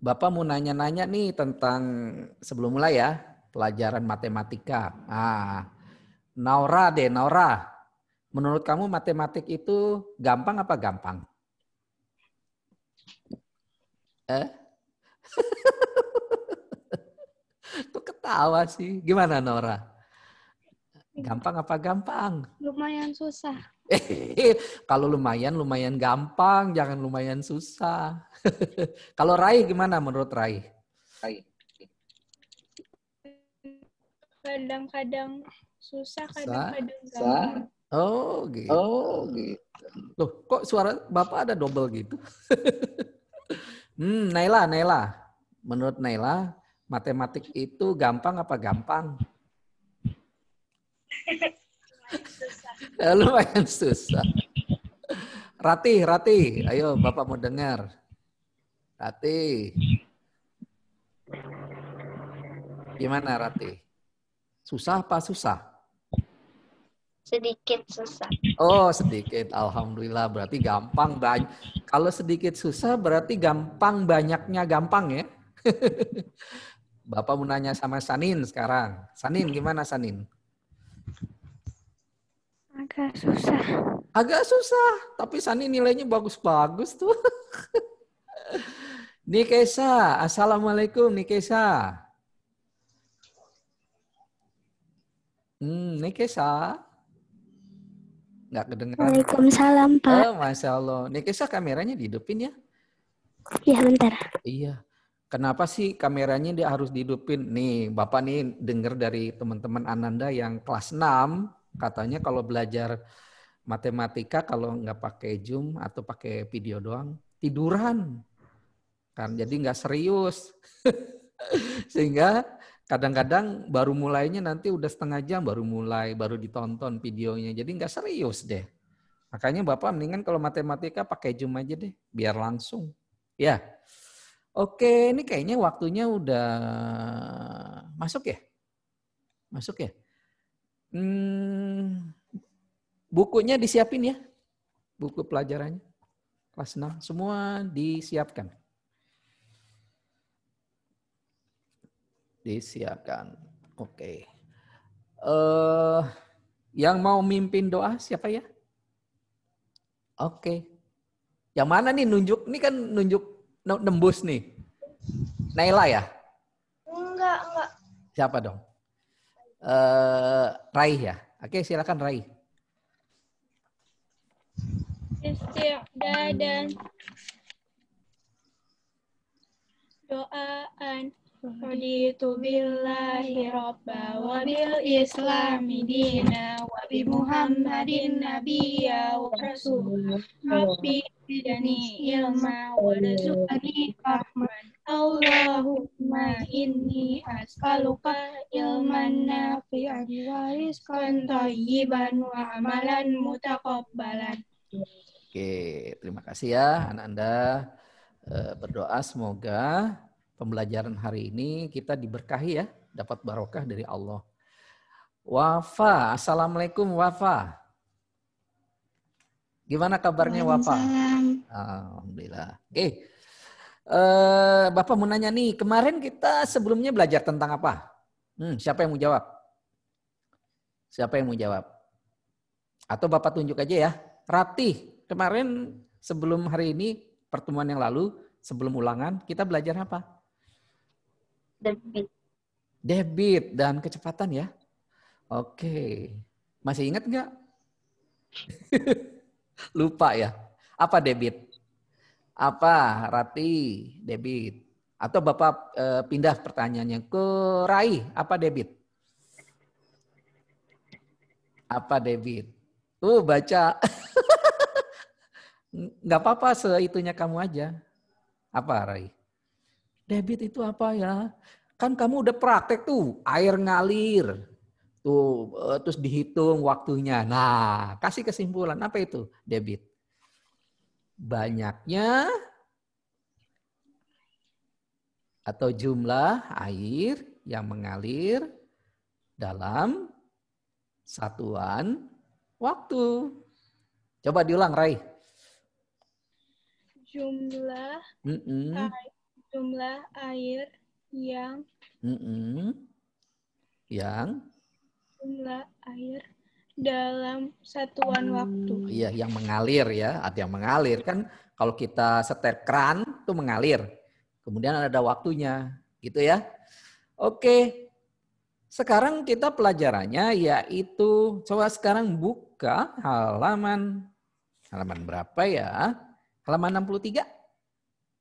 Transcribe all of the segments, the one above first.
Bapak mau nanya-nanya nih tentang sebelum mulai ya, pelajaran matematika. Naura deh, Naura. Menurut kamu matematik itu gampang apa gampang? Eh, Kok ketawa sih? Gimana Naura? Gampang apa gampang? Lumayan susah. Kalau lumayan, lumayan gampang. Jangan lumayan susah. Kalau Rai gimana menurut Rai? Kadang-kadang susah, Susah? kadang-kadang gampang. Oh gitu. Loh, kok suara Bapak ada double gitu? Naila, Naila. Menurut Naila, matematik itu gampang apa gampang? Lumayan susah. Rati, ayo Bapak mau dengar. Rati, gimana Rati? Susah apa susah? Sedikit susah. Oh sedikit, Alhamdulillah berarti gampang. Kalau sedikit susah berarti gampang banyaknya gampang ya. Bapak mau nanya sama Sanin sekarang. Sanin gimana Sanin? Agak susah. Agak susah, tapi Sanin nilainya bagus-bagus tuh. Nikesa, Assalamualaikum Nikesa. Nikesa. Nggak kedengeran. Waalaikumsalam, Pak. Oh, Masya Allah. Nikesa kameranya dihidupin ya? Ya, bentar. Iya. Kenapa sih kameranya dia harus dihidupin? Nih, Bapak nih dengar dari teman-teman Ananda yang kelas 6, katanya kalau belajar matematika kalau nggak pakai Zoom atau pakai video doang, tiduran. Kan jadi nggak serius. Sehingga kadang-kadang baru mulainya nanti udah setengah jam baru mulai, baru ditonton videonya. Jadi nggak serius deh. Makanya Bapak mendingan kalau matematika pakai Zoom aja deh, biar langsung. Ya. Oke, ini kayaknya waktunya udah masuk ya? Masuk ya? Bukunya disiapin ya? Buku pelajarannya. Kelas 6, semua disiapkan. Disiapkan. Oke. Yang mau mimpin doa siapa ya? Oke. Yang mana nih nunjuk? Ini kan nunjuk nembus nih. Naila ya? Enggak. Siapa dong? Rai ya? Oke, silakan Rai. Istiqdadan doaan. Raditu billahi robba wa bil islami dina wa bi muhammadin nabiyya wa rasul rabbi zidni ilma wa rizqani fahman Allahumma inni as'aluka ilman nafi'an wa rizqan thayyiban wa amalan mutaqabbalan. Oke, terima kasih ya Anda berdoa semoga pembelajaran hari ini kita diberkahi ya, dapat barokah dari Allah. Wafa, Assalamualaikum Wafa. Gimana kabarnya Wafa? Alhamdulillah. Oke, Bapak mau nanya nih, kemarin kita sebelumnya belajar tentang apa? Siapa yang mau jawab? Siapa yang mau jawab? Atau Bapak tunjuk aja ya. Ratih, kemarin sebelum hari ini, pertemuan yang lalu, sebelum ulangan, kita belajar apa? Debit dan kecepatan ya. Oke. Masih ingat nggak? Lupa ya. Apa debit? Apa Rati? Debit. Atau Bapak pindah pertanyaannya ke Rai. Apa debit? Apa debit? Baca. Nggak apa-apa seitunya kamu aja. Apa Rai? Debit itu apa ya? Kan kamu udah praktek tuh, air ngalir. Tuh, terus dihitung waktunya. Nah, kasih kesimpulan apa itu debit? Banyaknya atau jumlah air yang mengalir dalam satuan waktu. Coba diulang, Rai. Jumlah jumlah air yang jumlah air dalam satuan waktu. Iya, yang mengalir ya, ada yang mengalir kan. Kalau kita setel keran itu mengalir. Kemudian ada waktunya, gitu ya. Oke. Sekarang kita pelajarannya yaitu coba sekarang buka halaman berapa ya? Halaman 63.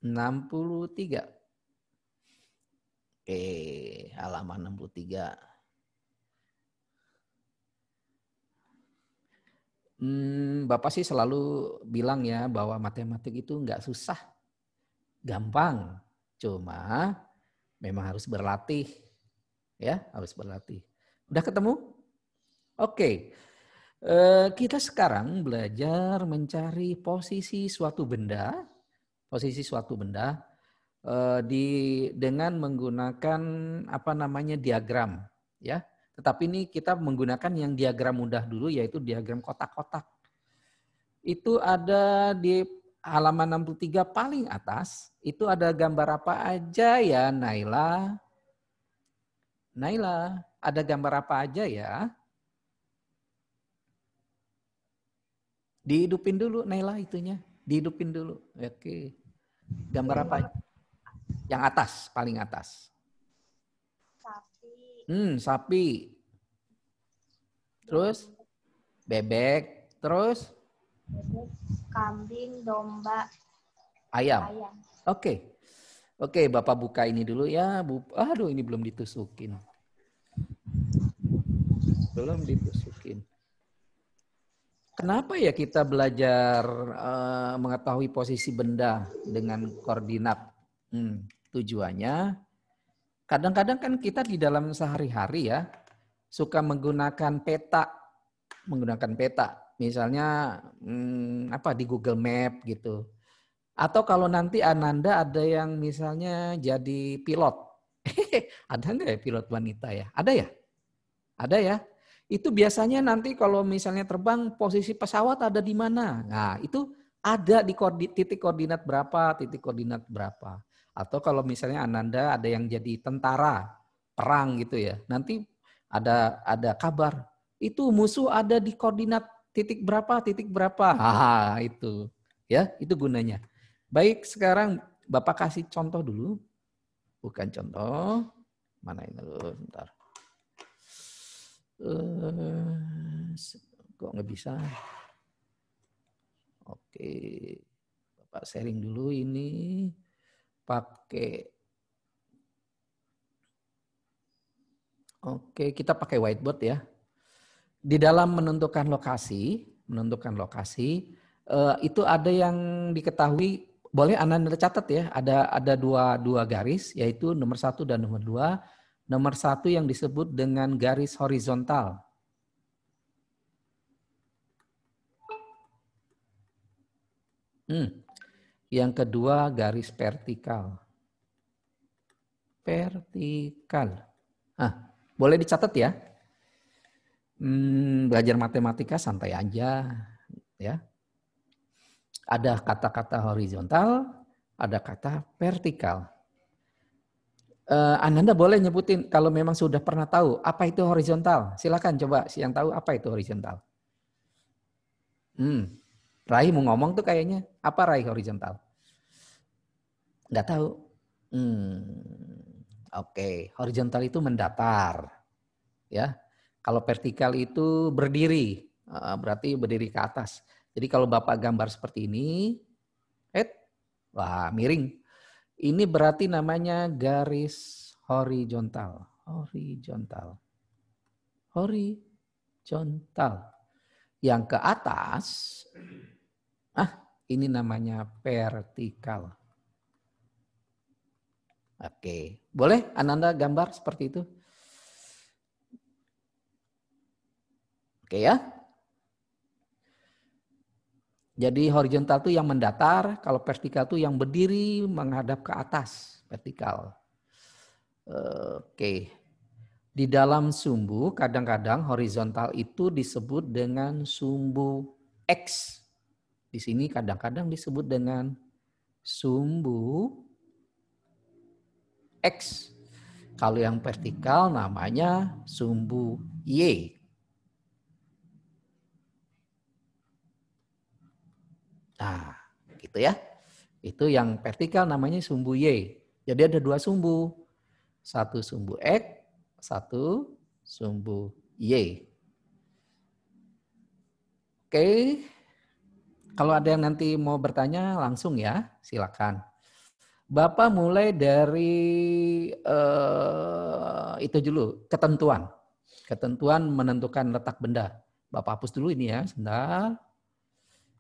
63. Oke, halaman 63. Bapak sih selalu bilang ya bahwa matematik itu nggak susah, gampang. Cuma memang harus berlatih, ya harus berlatih. Udah ketemu? Oke, kita sekarang belajar mencari posisi suatu benda, dengan menggunakan diagram, ya. Tetapi ini kita menggunakan yang diagram mudah dulu, yaitu diagram kotak-kotak. Itu ada di halaman 63 paling atas, itu ada gambar apa aja ya Naila? Naila, ada gambar apa aja ya? Dihidupin dulu Naila itunya, dihidupin dulu. Oke. Gambar apa? Yang atas, paling atas. Sapi. Terus bebek, terus kambing, domba, ayam. Oke. Oke, Bapak buka ini dulu ya. Aduh, ini belum ditusukin. Kenapa ya kita belajar mengetahui posisi benda dengan koordinat? Tujuannya, kadang-kadang kan kita di dalam sehari-hari ya, suka menggunakan peta. Misalnya di Google Map gitu. Atau kalau nanti Ananda ada yang misalnya jadi pilot. Ada nggak ya pilot wanita ya? Ada ya? Ada ya? Itu biasanya nanti kalau misalnya terbang posisi pesawat ada di mana? Nah itu ada di titik koordinat berapa. Atau kalau misalnya Ananda ada yang jadi tentara perang gitu ya. Nanti ada kabar. Itu musuh ada di koordinat titik berapa. Itu. Ya, itu gunanya. Baik, sekarang Bapak kasih contoh dulu. Bukan contoh. Mana ini dulu, bentar. Kok nggak bisa? Oke. Bapak sharing dulu ini. Oke, kita pakai whiteboard ya. Di dalam menentukan lokasi itu ada yang diketahui, boleh Anda catat ya, ada dua garis, yaitu nomor 1 dan nomor 2. Nomor 1 yang disebut dengan garis horizontal. Yang kedua garis vertikal. Boleh dicatat ya. Belajar matematika santai aja ya. Ada kata-kata horizontal, ada kata vertikal. Ananda boleh nyebutin kalau memang sudah pernah tahu apa itu horizontal. Silakan coba yang tahu apa itu horizontal. Rai mau ngomong tuh kayaknya. Apa Rai horizontal? Nggak tahu. Oke. Horizontal itu mendatar. Ya. Kalau vertikal itu berdiri, berarti berdiri ke atas. Jadi kalau Bapak gambar seperti ini, miring. Ini berarti namanya garis horizontal. Yang ke atas, ini namanya vertikal. Oke, boleh Ananda gambar seperti itu? Oke ya. Jadi horizontal itu yang mendatar, kalau vertikal itu yang berdiri menghadap ke atas, vertikal. Oke. Di dalam sumbu kadang-kadang horizontal itu disebut dengan sumbu X. Di sini kadang-kadang disebut dengan sumbu X. Kalau yang vertikal namanya sumbu Y. Nah, gitu ya. Itu yang vertikal namanya sumbu Y. Jadi ada dua sumbu. Satu sumbu X, satu sumbu Y. Oke. Kalau ada yang nanti mau bertanya langsung ya, silakan. Bapak mulai dari itu dulu, ketentuan. Ketentuan menentukan letak benda. Bapak hapus dulu ini ya, sebentar.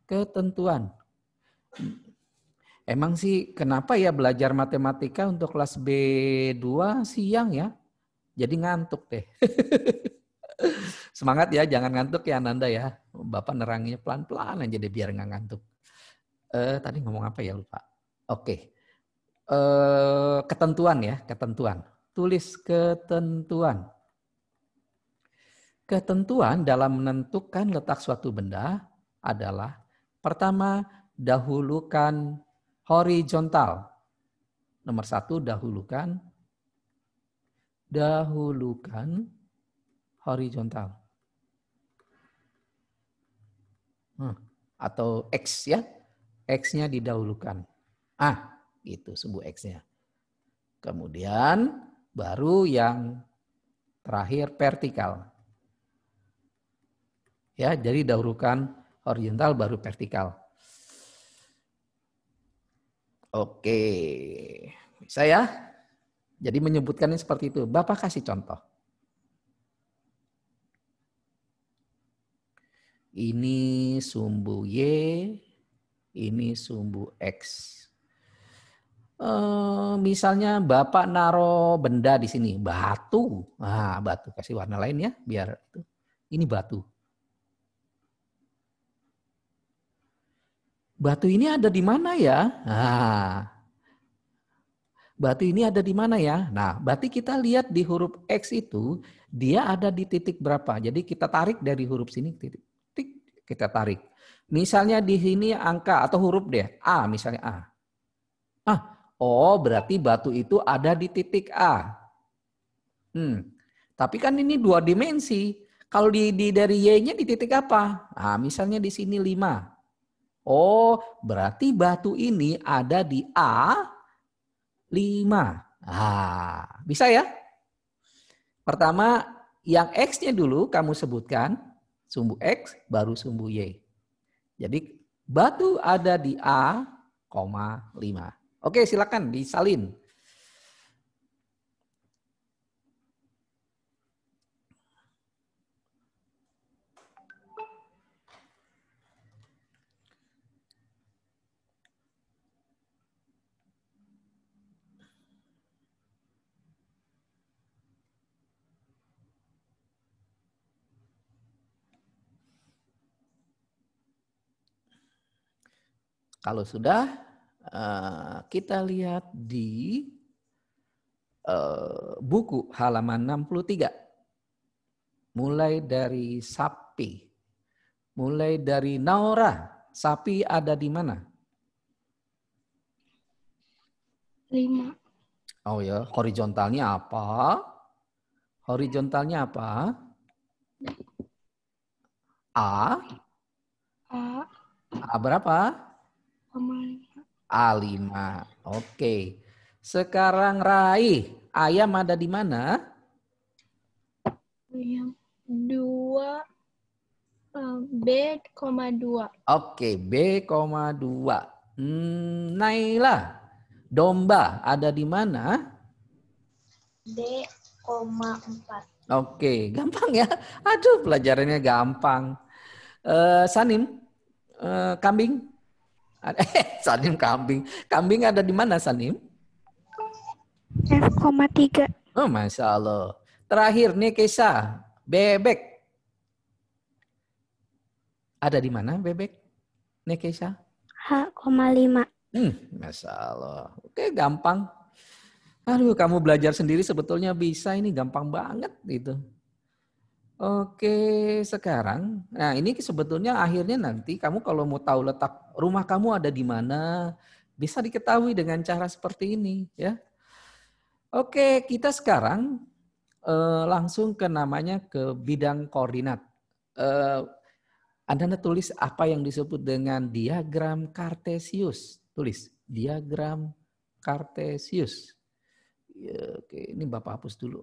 Ketentuan. Emang sih kenapa ya belajar matematika untuk kelas B2 siang ya? Jadi ngantuk deh. Semangat ya, jangan ngantuk ya Nanda ya. Bapak neranginya pelan-pelan aja deh biar nggak ngantuk. Tadi ngomong apa ya lupa. Oke. Ketentuan ya, ketentuan. Tulis ketentuan. Ketentuan dalam menentukan letak suatu benda adalah pertama, dahulukan horizontal. Nomor 1, dahulukan horizontal. Atau X ya. X-nya didahulukan. Gitu sumbu X-nya. Kemudian baru yang terakhir vertikal. Ya, jadi dahulukan horizontal baru vertikal. Oke. Bisa ya? Jadi menyebutkannya seperti itu. Bapak kasih contoh. Ini sumbu Y, ini sumbu X. Misalnya Bapak naro benda di sini, batu. Nah, batu kasih warna lain ya, biar itu. Ini batu. Batu ini ada di mana ya? Nah, batu ini ada di mana ya? Nah, berarti kita lihat di huruf X itu, dia ada di titik berapa. Jadi kita tarik dari huruf sini, titik, kita tarik. Misalnya di sini angka atau huruf deh, A misalnya A. Berarti batu itu ada di titik A. Tapi kan ini 2 dimensi. Kalau dari Y-nya di titik apa? Nah, misalnya di sini 5. Berarti batu ini ada di A5. Bisa ya? Pertama, yang X-nya dulu kamu sebutkan, sumbu X baru sumbu Y. Jadi batu ada di A,5. Oke, silakan disalin. Kalau sudah, kita lihat di buku halaman 63. Mulai dari sapi. Mulai dari Naura. Sapi ada di mana? 5. Oh ya, horizontalnya apa? Horizontalnya apa? A. A berapa? A5. Oke. Sekarang Rai, ayam ada di mana? Ayam 2, B,2. Oke, B,2. Naila, domba ada di mana? D,4. Oke, gampang ya. Aduh, pelajarannya gampang. Sanim, kambing. Sanim kambing. Kambing ada di mana Sanim? F,3. Oh, Masya Allah. Terakhir nih Kesa, bebek. Ada di mana bebek? Nih Kesa? H,5. Masya Allah. Oke, gampang. Aduh, kamu belajar sendiri sebetulnya bisa. Ini gampang banget gitu. Oke, sekarang. Nah, ini sebetulnya akhirnya nanti kamu kalau mau tahu letak rumah kamu ada di mana, bisa diketahui dengan cara seperti ini, ya. Oke, kita sekarang langsung ke namanya ke bidang koordinat. Anda tulis apa yang disebut dengan diagram Kartesius. Tulis diagram Kartesius. Ya, oke, ini Bapak hapus dulu.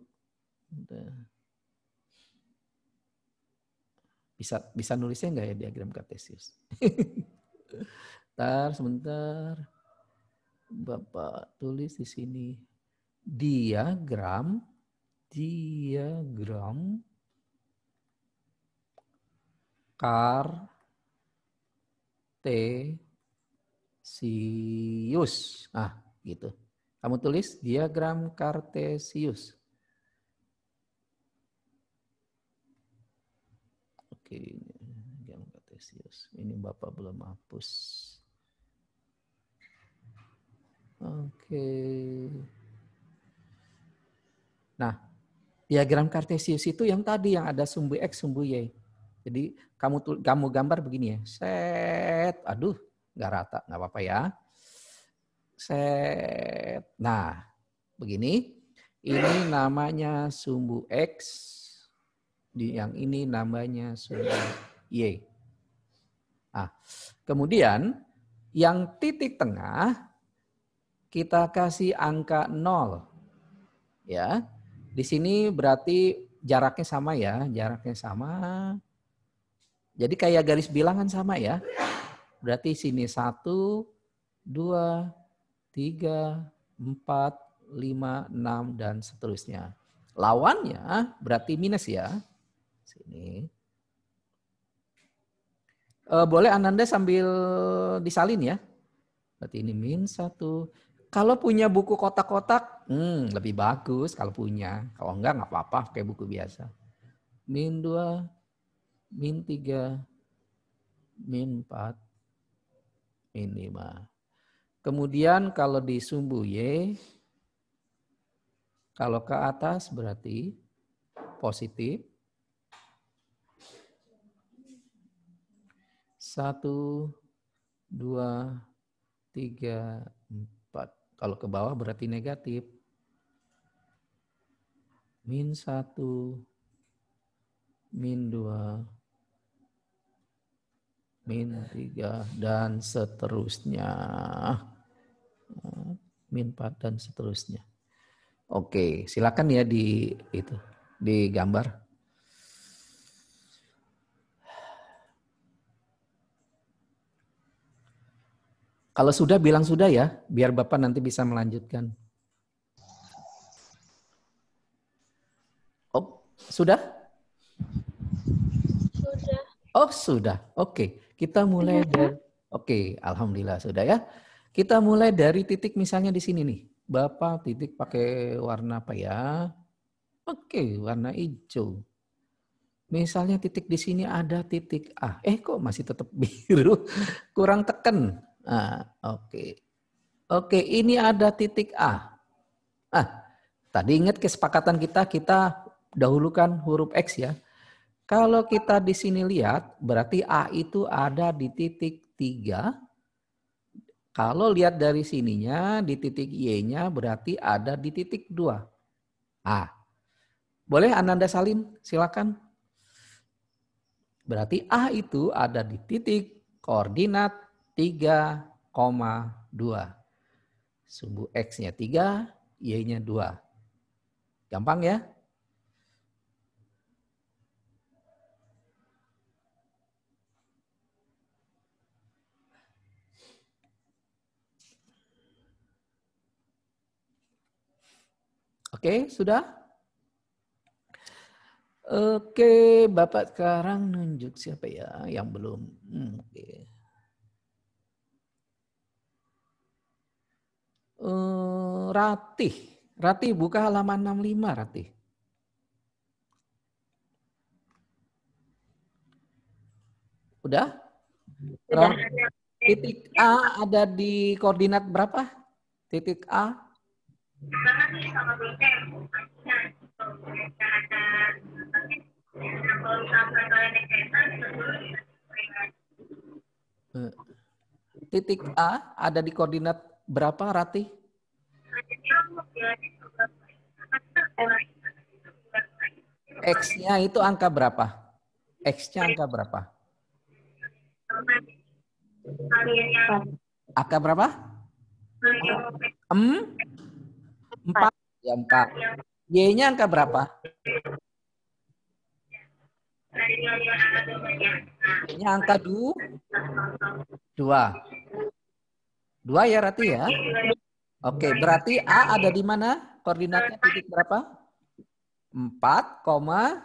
Bisa nulisnya nggak ya diagram Kartesius? Sebentar. Bapak tulis di sini. Diagram Kartesius. Ah, gitu. Kamu tulis diagram Kartesius. Oke, diagram Kartesius. Ini Bapak belum hapus. Oke. Nah, diagram Kartesius itu yang tadi yang ada sumbu X, sumbu Y. Jadi kamu gambar begini ya. Set. Aduh, nggak rata, nggak apa-apa ya. Set. Nah, begini. Ini namanya sumbu X. Yang ini namanya sumbu Y. Nah, kemudian yang titik tengah kita kasih angka 0. Ya. Di sini berarti jaraknya sama ya, jaraknya sama. Jadi kayak garis bilangan sama ya. Berarti sini 1, 2, 3, 4, 5, 6 dan seterusnya. Lawannya berarti minus ya. Sini. Boleh Ananda sambil disalin ya. Berarti ini min 1. Kalau punya buku kotak-kotak, lebih bagus kalau punya. Kalau enggak apa-apa, kayak buku biasa. Min 2, min 3, min 4, min 5. Kemudian kalau di sumbu Y, kalau ke atas berarti positif. 1, 2, 3, 4. Kalau ke bawah berarti negatif. Min 1, min 2, min 3, dan seterusnya. Min 4 dan seterusnya. Oke, silakan ya digambar. Kalau sudah bilang sudah ya, biar Bapak nanti bisa melanjutkan. Oh, sudah? Sudah. Oh, sudah. Oke, kita mulai dari alhamdulillah sudah ya. Kita mulai dari titik misalnya di sini nih. Bapak titik pakai warna apa ya? Oke, warna hijau. Misalnya titik di sini ada titik A. Kok masih tetap biru? Kurang tekan. Oke. Oke, ini ada titik A. Tadi ingat kesepakatan kita dahulukan huruf X ya. Kalau kita di sini lihat, berarti A itu ada di titik 3. Kalau lihat dari sininya, di titik Y-nya berarti ada di titik 2. Boleh Ananda salin? Silakan. Berarti A itu ada di titik koordinat 3,2. Sumbu X-nya 3, Y-nya 2. Gampang ya? Oke, sudah? Oke, Bapak sekarang nunjuk siapa ya yang belum? Oke. Ratih. Ratih buka halaman 65, Ratih. Udah? Sudah. Titik A ada di koordinat berapa? Titik A. Titik A ada di koordinat berapa, Ratih? X-nya itu angka berapa? X-nya angka berapa? Angka berapa? 4. Ya, 4. Y-nya angka berapa? Y-nya angka 2. 2 ya Rati ya? Oke, berarti A ada di mana? Koordinatnya titik berapa? 4,2.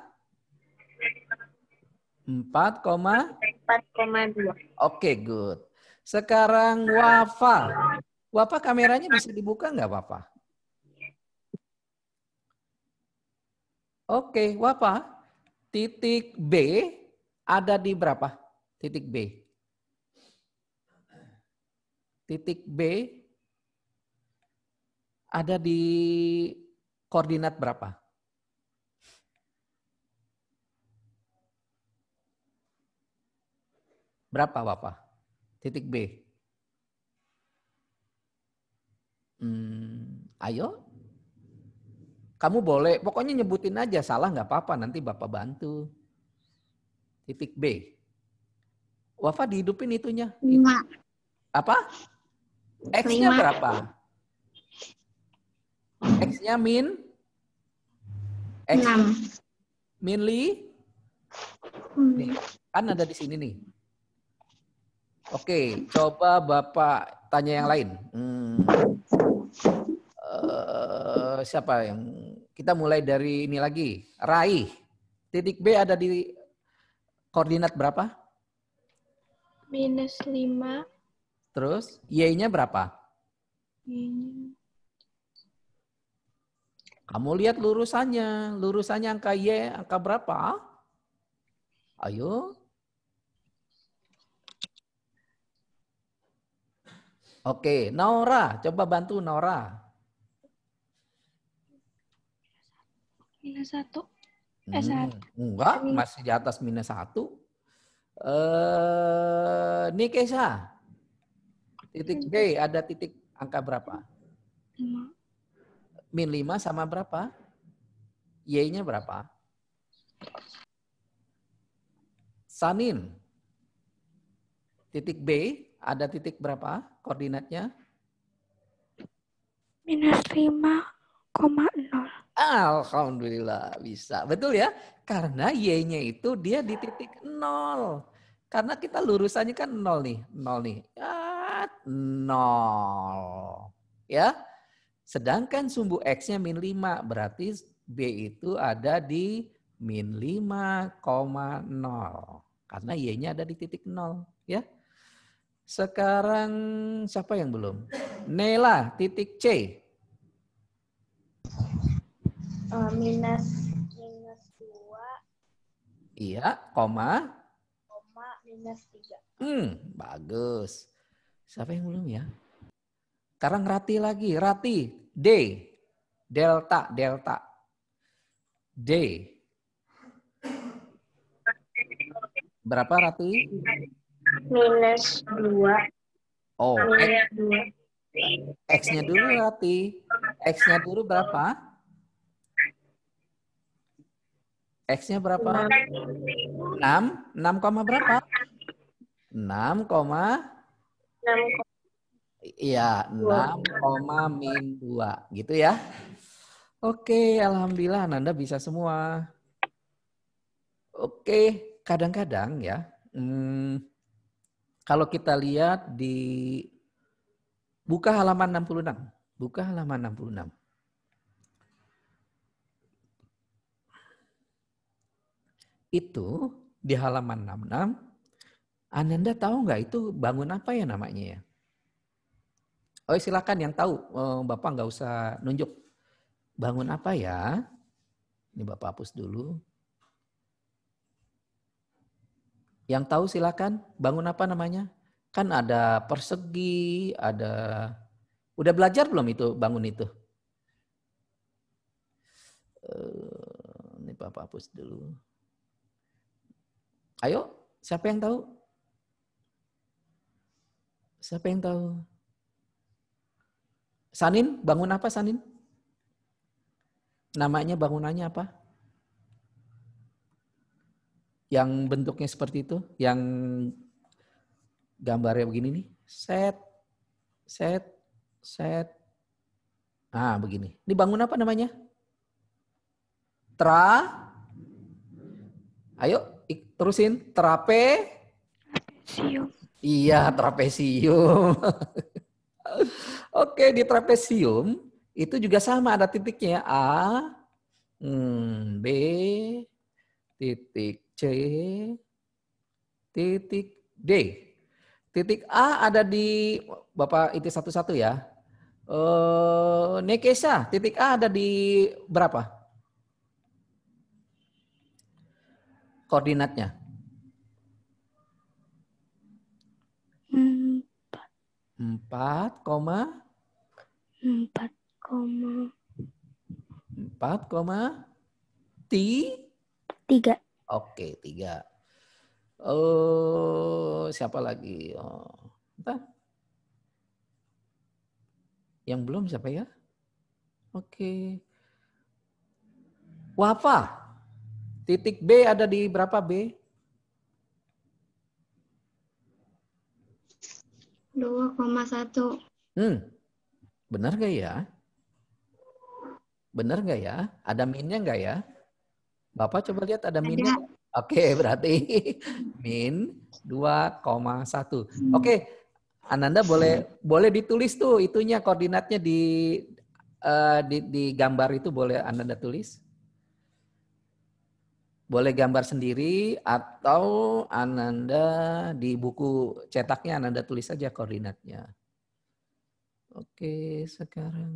Oke, good. Sekarang Wafa. Wafa kameranya bisa dibuka nggak Wafa? Oke, Wafa. Titik B ada di berapa? Titik B. Titik B ada di koordinat berapa? Berapa Wafa? Titik B. Ayo. Kamu boleh, pokoknya nyebutin aja. Salah nggak apa-apa, nanti Bapak bantu. Titik B. Wafa dihidupin itunya. 5. Apa? X-nya berapa? X-nya min? X 6. min li? Nih, kan ada di sini nih. Oke, coba Bapak tanya yang lain. Siapa yang kita mulai dari ini lagi? Rai. Titik B ada di koordinat berapa? -5. Terus Y-nya berapa? Kamu lihat lurusannya. Lurusannya angka Y, angka berapa? Ayo. Oke, Nora. Coba bantu Nora. -1. Enggak, masih di atas -1. Nikesa. Titik B ada titik angka berapa? 5. -5 sama berapa? Y-nya berapa? Sanin. Titik B ada titik berapa koordinatnya? -5,0. Alhamdulillah bisa. Betul ya? Karena Y-nya itu dia di titik 0. Karena kita lurusannya kan 0 nih. 0 nih. 0. Ya. Sedangkan sumbu X-nya -5. Berarti B itu ada di -5,0. Karena Y-nya ada di titik 0. Ya. Sekarang siapa yang belum? Nela, titik C. -2, Iya, koma. -3. Bagus. Siapa yang belum ya? Sekarang Rati lagi. Rati, D. Delta. D. Berapa Rati? -2. Oh, X-nya dulu Rati. X-nya dulu berapa? X-nya berapa? 6. 6, berapa? 6, iya, 6,-2 gitu ya. Oke, alhamdulillah Nanda bisa semua. Oke, kadang-kadang ya, kalau kita lihat di buka halaman 66. Buka halaman 66. Itu di halaman 66, Ananda tahu nggak itu bangun apa ya namanya ya? Oh silakan yang tahu, Bapak nggak usah nunjuk. Bangun apa ya? Ini Bapak hapus dulu. Yang tahu silakan, bangun apa namanya? Kan ada persegi, ada... Udah belajar belum itu bangun itu? Ini Bapak hapus dulu. Ayo, siapa yang tahu? Siapa yang tahu? Sanin, bangun apa Sanin? Namanya bangunannya apa? Yang bentuknya seperti itu, yang gambarnya begini nih. Set, set, set. Nah, begini. Ini bangun apa namanya? Ayo terusin. Sium. Iya, trapesium. Oke, di trapesium itu juga sama ada titiknya. A, B, titik C, titik D. Titik A ada di, Bapak itu satu-satu ya. Nekesa, titik A ada di berapa? Koordinatnya? 4, 3. Oke, 3. Siapa lagi? Bentar. Yang belum siapa ya? Oke. Wafa. Titik B ada di berapa B? 2,1. Benar gak ya? Benar gak ya? Ada minnya gak ya? Bapak coba lihat ada minnya. Oke, berarti min 2,1. Oke, Ananda boleh ditulis tuh itunya koordinatnya di gambar itu boleh Ananda tulis. Boleh gambar sendiri atau Ananda di buku cetaknya Ananda tulis saja koordinatnya. Oke, sekarang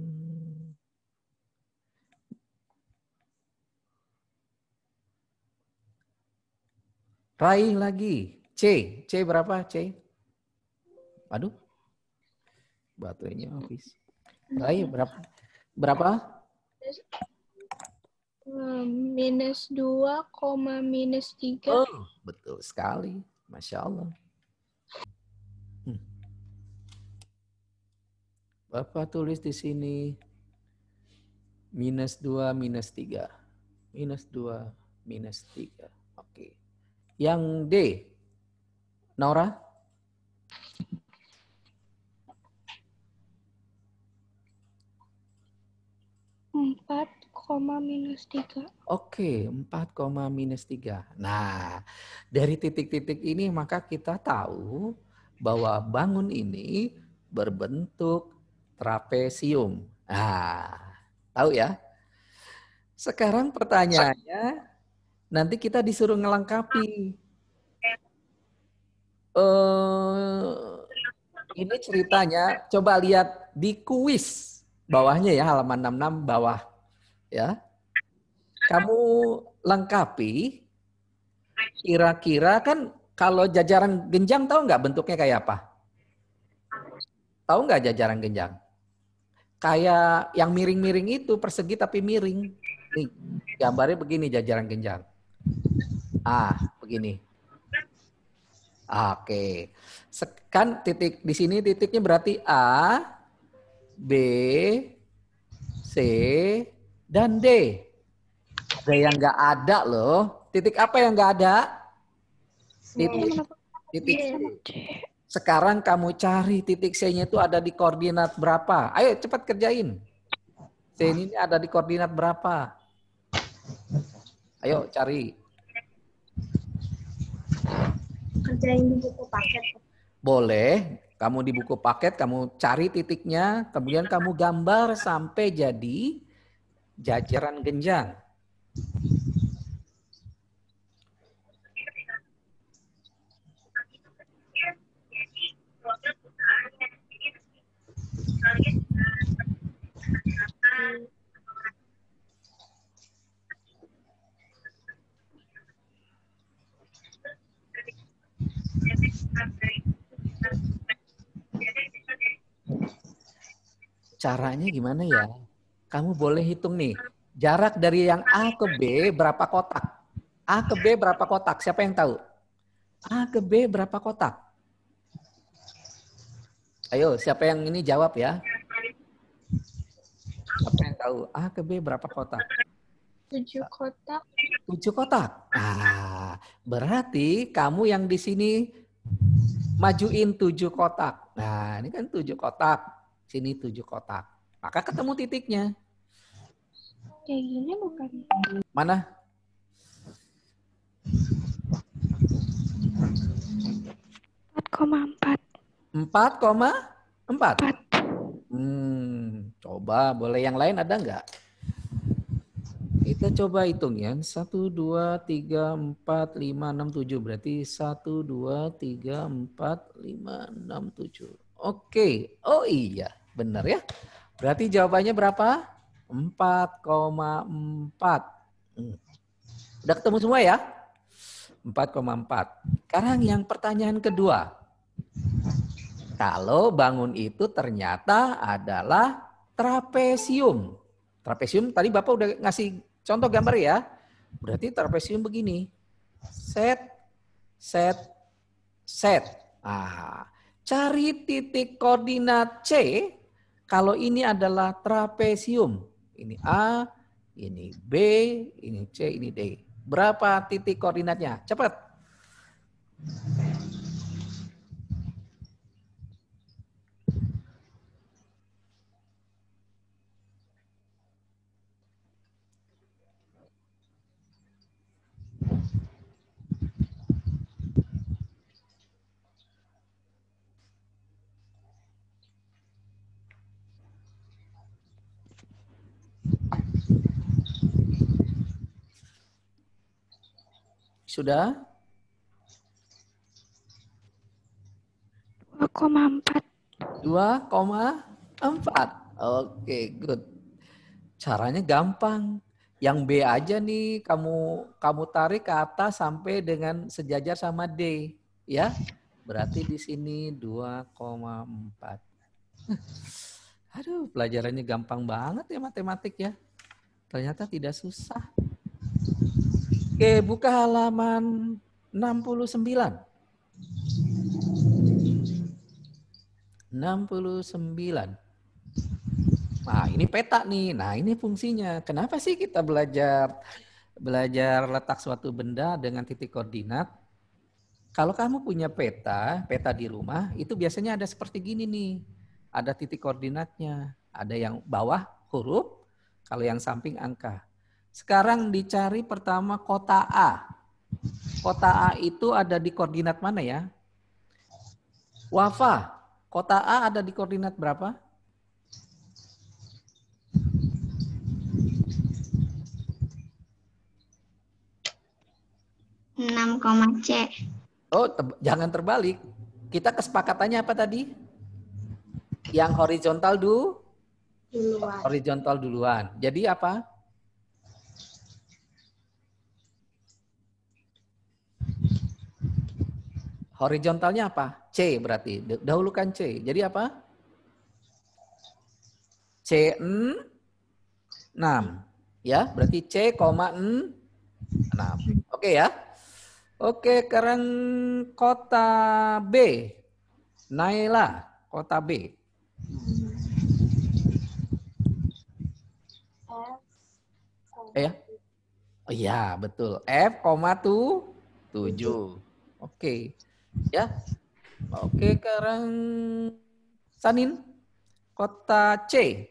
raih lagi. C berapa C? Aduh, baterainya habis. Raih berapa? Berapa? -2,-3. Oh, betul sekali. Masya Allah. Bapak tulis di sini -2, -3. -2, -3. Oke. Yang D, Nora? 4,-3. Oke, 4,-3. Nah, dari titik-titik ini maka kita tahu bahwa bangun ini berbentuk trapesium. Nah, tahu ya? Sekarang pertanyaannya, nanti kita disuruh ngelengkapi. Ini ceritanya, coba lihat di kuis bawahnya ya, halaman 66 bawah. Ya, kamu lengkapi. Kira-kira kan kalau jajaran genjang tahu nggak bentuknya kayak apa? Tahu nggak jajaran genjang? Kayak yang miring-miring itu persegi tapi miring. Nih, gambarnya begini jajaran genjang. Begini. Oke. Kan titik di sini titiknya berarti A, B, C, dan D. Ada yang nggak ada loh. Titik apa yang nggak ada? Titik C. Sekarang kamu cari titik C-nya itu ada di koordinat berapa? Ayo cepat kerjain. C ini ada di koordinat berapa? Ayo cari. Kerjain di buku paket. Boleh. Kamu di buku paket, kamu cari titiknya, kemudian kamu gambar sampai jadi jajaran genjang. Caranya gimana ya? Kamu boleh hitung nih. Jarak dari yang A ke B berapa kotak? A ke B berapa kotak? Siapa yang tahu? A ke B berapa kotak? Ayo, siapa yang ini jawab ya? Siapa yang tahu? A ke B berapa kotak? 7 kotak. 7 kotak. Berarti kamu yang di sini majuin 7 kotak. Nah, ini kan 7 kotak. Sini 7 kotak. Maka ketemu titiknya. Kayak gini bukan? Mana? 4,4. 4,4. Coba boleh yang lain ada nggak? Kita coba hitung ya. 1, 2, 3, 4, 5, 6, 7. Berarti 1, 2, 3, 4, 5, 6, 7. Oke. Oh iya, benar ya. Berarti jawabannya berapa? 4,4. Udah ketemu semua ya? 4,4. Sekarang yang pertanyaan kedua. Kalau bangun itu ternyata adalah trapesium. Trapesium tadi Bapak udah ngasih contoh gambar ya. Berarti trapesium begini. Set, set, set. Nah, cari titik koordinat C kalau ini adalah trapesium. Ini A, ini B, ini C, ini D. Berapa titik koordinatnya? Cepat. Sudah? 2,4. 2,4. Oke, good. Caranya gampang. Yang B aja nih kamu tarik ke atas sampai dengan sejajar sama D, ya. Berarti di sini 2,4. Aduh, pelajarannya gampang banget ya matematik ya. Ternyata tidak susah. Oke, buka halaman 69. 69. Nah, ini peta nih. Nah, ini fungsinya. Kenapa sih kita belajar letak suatu benda dengan titik koordinat? Kalau kamu punya peta di rumah, itu biasanya ada seperti gini nih. Ada titik koordinatnya. Ada yang bawah huruf, kalau yang samping angka. Sekarang dicari pertama kota A. Kota A itu ada di koordinat mana ya? Wafa, kota A ada di koordinat berapa? 6,C. Oh, jangan terbalik. Kita kesepakatannya apa tadi? Yang horizontal Duluan. horizontal duluan. Jadi apa? Horizontalnya apa? C berarti. Dahulukan C. Jadi apa? C6. Ya, berarti C,6. Oke ya. Oke, sekarang kota B. Naila, kota B. Ya. Oh iya, betul. F,7. Oke. Ya. Oke, sekarang Sanin, kota C.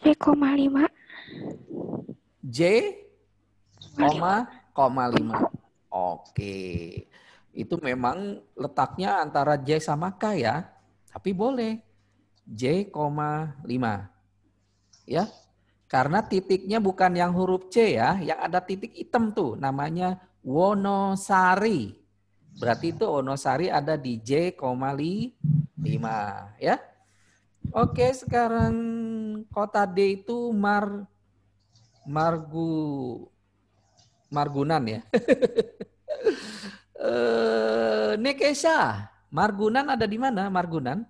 J,5. J,5. Oke. Itu memang letaknya antara J sama K ya. Tapi boleh. J,5. Ya. Karena titiknya bukan yang huruf C ya. Yang ada titik hitam tuh. Namanya Wonosari. Berarti itu Wonosari ada di J,5. Ya. Oke, sekarang kota D itu Margunan ya. Nekesha, Margunan ada di mana Margunan?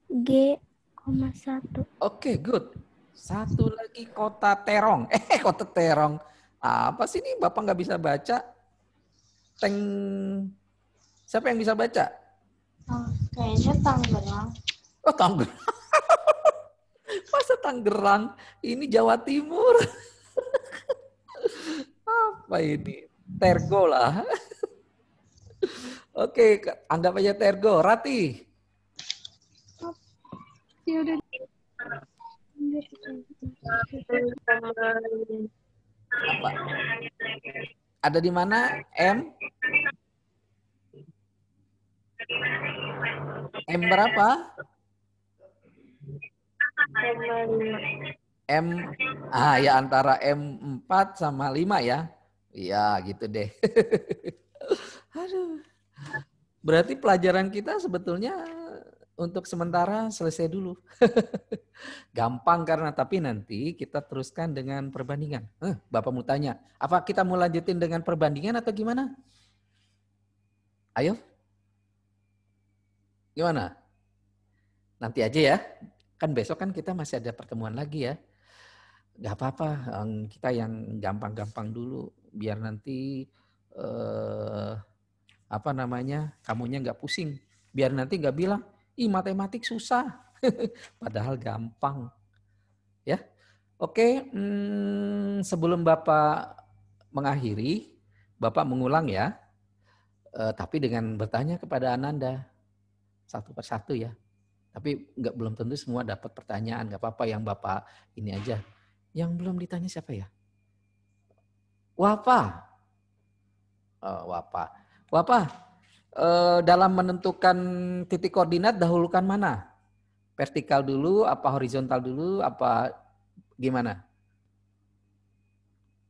G,1. Oke, good. Satu lagi kota Terong. Kota Terong. Apa sih ini Bapak nggak bisa baca? Teng. Siapa yang bisa baca? Kayaknya Tangerang. Oh, Tangerang. Masa Tangerang? Ini Jawa Timur. Apa ini? Tergo lah. Oke, anggap aja Tergo. Rati. Ya udah. Apa? Ada di mana? M? M berapa? M, ya antara M4 sama 5 ya. Iya gitu deh. Aduh. Berarti pelajaran kita sebetulnya untuk sementara selesai dulu. Gampang karena tapi nanti kita teruskan dengan perbandingan. Bapak mau tanya, apa kita mau lanjutin dengan perbandingan atau gimana? Ayo. Gimana? Nanti aja ya. Kan besok kan kita masih ada pertemuan lagi ya. Gak apa-apa, kita yang gampang-gampang dulu. Biar nanti kamunya nggak pusing. Biar nanti nggak bilang, ih matematik susah. Padahal gampang. Ya, oke. Sebelum Bapak mengakhiri, Bapak mengulang ya. Tapi dengan bertanya kepada Ananda satu persatu ya. Tapi belum tentu semua dapat pertanyaan. Nggak apa-apa yang Bapak ini aja. Yang belum ditanya siapa ya? Wafa. Wafa. Dalam menentukan titik koordinat dahulukan mana? Vertikal dulu, apa horizontal dulu, apa gimana?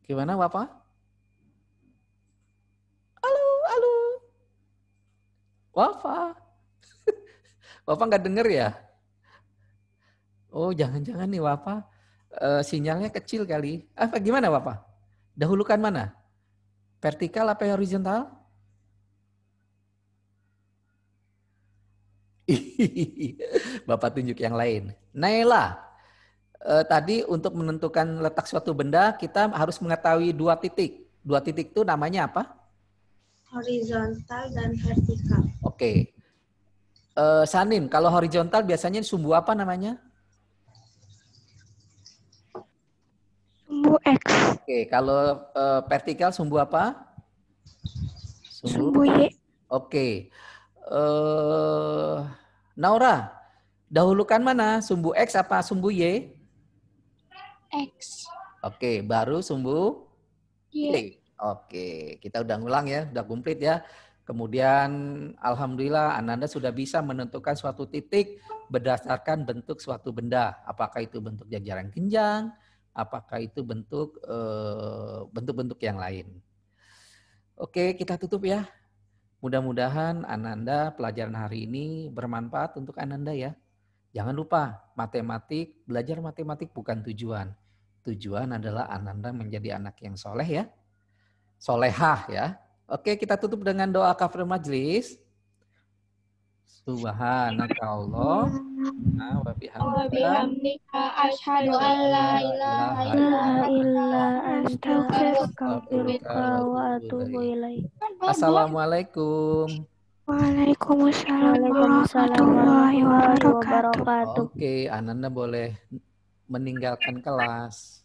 Gimana Wafa? Halo. Wafa. Wafa nggak denger ya? Oh jangan-jangan nih Wafa sinyalnya kecil kali. Apa gimana Wafa? Dahulukan mana? Vertikal apa horizontal? Bapak tunjuk yang lain. Naila, tadi untuk menentukan letak suatu benda kita harus mengetahui dua titik. Dua titik itu namanya apa? Horizontal dan vertikal. Oke. Sanin, kalau horizontal biasanya sumbu apa namanya? Sumbu X. Oke, kalau vertikal sumbu apa? Sumbu Y. Oke. Naura, dahulukan mana? Sumbu X apa sumbu Y? X. Oke, baru sumbu Y. Oke, kita udah ngulang ya, udah komplit ya. Kemudian alhamdulillah Ananda sudah bisa menentukan suatu titik berdasarkan bentuk suatu benda. Apakah itu bentuk jajaran kenjang, apakah itu bentuk-bentuk yang lain. Oke, kita tutup ya. Mudah-mudahan Ananda pelajaran hari ini bermanfaat untuk Ananda ya. Jangan lupa belajar matematik bukan tujuan. Tujuan adalah Ananda menjadi anak yang soleh ya. Solehah ya. Oke, kita tutup dengan doa kafir majlis. Subhanakallah wa bihamdika asyhadu an la ilaha illa anta astaghfiruka wa atubu ilaik. Assalamualaikum. Waalaikumsalam warahmatullahi wabarakatuh. Oke, Ananda boleh meninggalkan kelas.